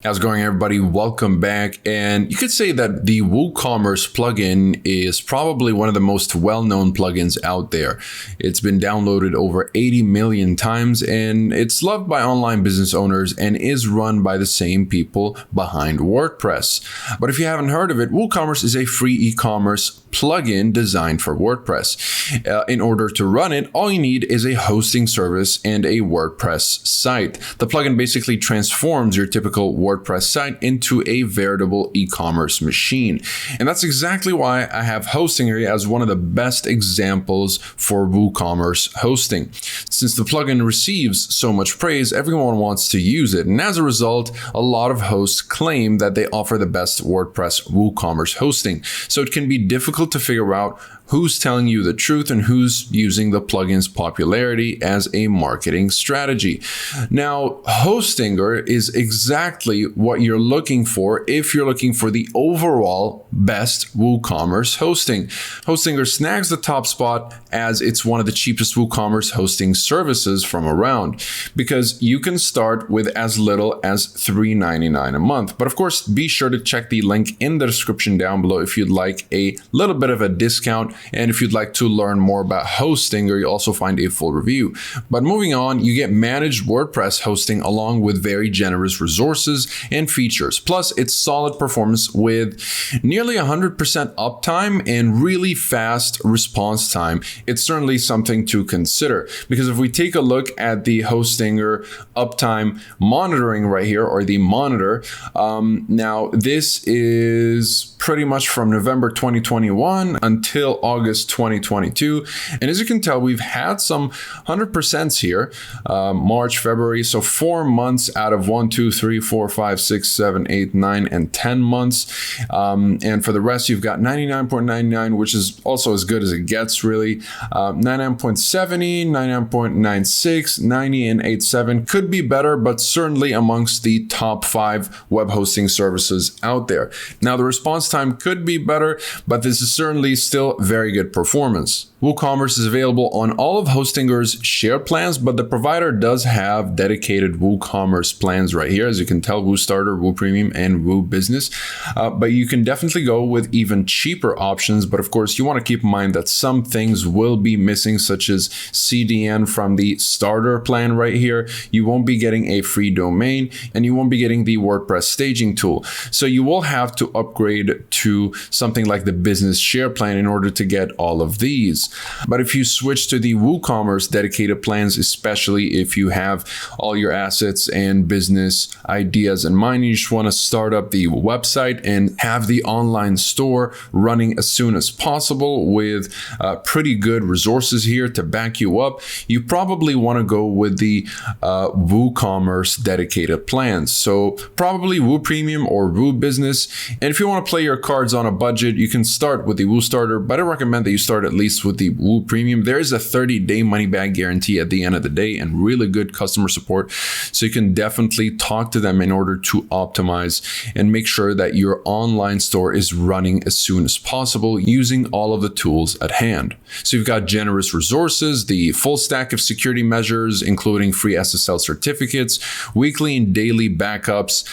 How's it going, everybody? Welcome back. And you could say that the WooCommerce plugin is probably one of the most well-known plugins out there. It's been downloaded over 80 million times, and it's loved by online business owners and is run by the same people behind WordPress. But if you haven't heard of it, WooCommerce is a free e-commerce plugin designed for WordPress. In order to run it, all you need is a hosting service and a WordPress site. The plugin basically transforms your typical WordPress site into a veritable e-commerce machine. And that's exactly why I have hosting here as one of the best examples for WooCommerce hosting. Since the plugin receives so much praise, everyone wants to use it. And as a result, a lot of hosts claim that they offer the best WordPress WooCommerce hosting. So it can be difficult to figure out who's telling you the truth and who's using the plugin's popularity as a marketing strategy. Now, Hostinger is exactly what you're looking for if you're looking for the overall best WooCommerce hosting. Hostinger snags the top spot as it's one of the cheapest WooCommerce hosting services from around, because you can start with as little as $3.99 a month. But of course, be sure to check the link in the description down below if you'd like a little bit of a discount. And if you'd like to learn more about Hostinger, you'll also find a full review. But moving on, you get managed WordPress hosting along with very generous resources and features. Plus, it's solid performance with nearly 100% uptime and really fast response time. It's certainly something to consider, because if we take a look at the Hostinger uptime monitoring right here, or the monitor, now this is pretty much from November 2021 until August 2022. And as you can tell, we've had some 100% here, March, February. So 4 months out of 1, 2, 3, 4, 5, 6, 7, 8, 9, and 10 months. And for the rest, you've got 99.99, which is also as good as it gets, really. 99.70, 99.96, 90, and 87 could be better, but certainly amongst the top 5 web hosting services out there. Now, the response time could be better, but this is certainly still very good performance. WooCommerce is available on all of Hostinger's shared plans, but the provider does have dedicated WooCommerce plans right here. As you can tell, WooStarter, WooPremium, and WooBusiness. But you can definitely go with even cheaper options. But of course, you want to keep in mind that some things will be missing, such as CDN from the starter plan right here. You won't be getting a free domain, and you won't be getting the WordPress staging tool. So you will have to upgrade to something like the business share plan in order to get all of these. But if you switch to the WooCommerce dedicated plans, especially if you have all your assets and business ideas in mind, you just want to start up the website and have the online store running as soon as possible with pretty good resources here to back you up, you probably want to go with the WooCommerce dedicated plans. So probably WooPremium or WooBusiness. And if you want to play your cards on a budget, you can start with the WooStarter, but I recommend that you start at least with the WooPremium. There is a 30-day money-back guarantee at the end of the day and really good customer support. So you can definitely talk to them in order to optimize and make sure that your online store is running as soon as possible using all of the tools at hand. So you've got generous resources, the full stack of security measures, including free SSL certificates, weekly and daily backups,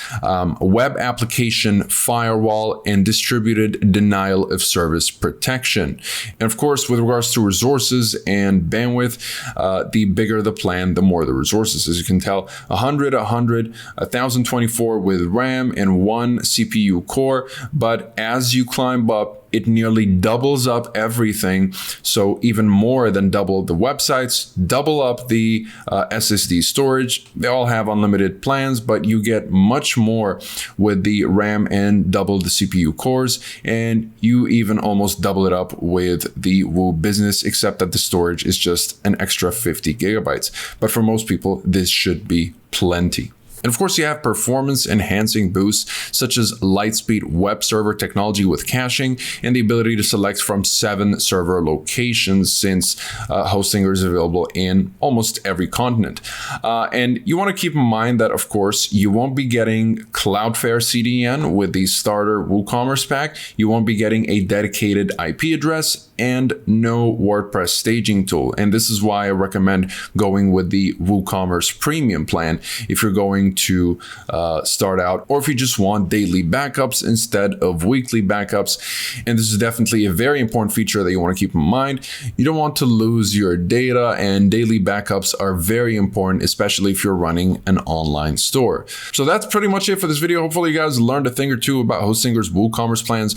web application firewall, and distributed denial of service protection. And of course, with regards to resources and bandwidth, the bigger the plan, the more the resources. As you can tell, 100, 1024 with RAM and 1 CPU core. But as you climb up, it nearly doubles up everything. So even more than double the websites, double up the SSD storage. They all have unlimited plans, but you get much more with the RAM and double the CPU cores. And you even almost double it up with the WooBusiness, except that the storage is just an extra 50 gigabytes. But for most people, this should be plenty. And of course, you have performance enhancing boosts such as Lightspeed web server technology with caching and the ability to select from 7 server locations, since Hostinger is available in almost every continent. And you want to keep in mind that, of course, you won't be getting Cloudflare CDN with the starter WooCommerce pack. You won't be getting a dedicated IP address and no WordPress staging tool. And this is why I recommend going with the WooCommerce Premium plan if you're going to start out, or if you just want daily backups instead of weekly backups. And this is definitely a very important feature that you want to keep in mind. You don't want to lose your data, and daily backups are very important, especially if you're running an online store. So that's pretty much it for this video. Hopefully you guys learned a thing or two about Hostinger's WooCommerce plans.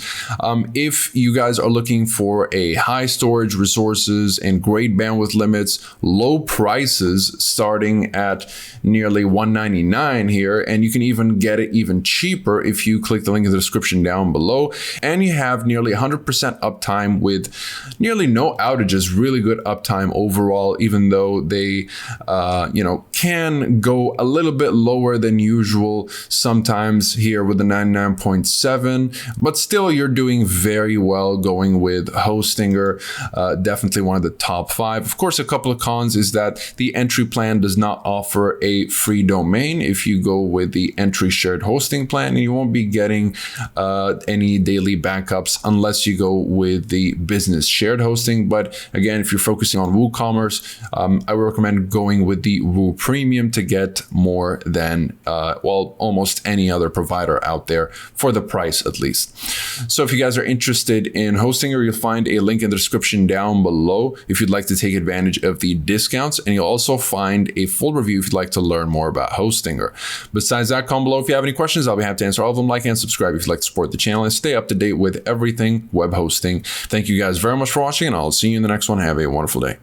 If you guys are looking for a high storage resources and great bandwidth limits, low prices starting at nearly $199 here, and you can even get it even cheaper if you click the link in the description down below, and you have nearly 100% uptime with nearly no outages, really good uptime overall, even though they can go a little bit lower than usual sometimes here with the 99.7, but still you're doing very well going with Hostinger. Definitely one of the top 5. Of course, a couple of cons is that the entry plan does not offer a free domain if you go with the entry shared hosting plan, and you won't be getting any daily backups unless you go with the business shared hosting. But again, if you're focusing on WooCommerce, I would recommend going with the Woo Premium to get more than almost any other provider out there for the price at least. So if you guys are interested in Hostinger, you'll find a link in the description down below if you'd like to take advantage of the discounts, and you'll also find a full review if you'd like to learn more about Hostinger. Besides that, comment below if you have any questions. I'll be happy to answer all of them. Like and subscribe if you'd like to support the channel and stay up to date with everything web hosting. Thank you guys very much for watching, and I'll see you in the next one. Have a wonderful day.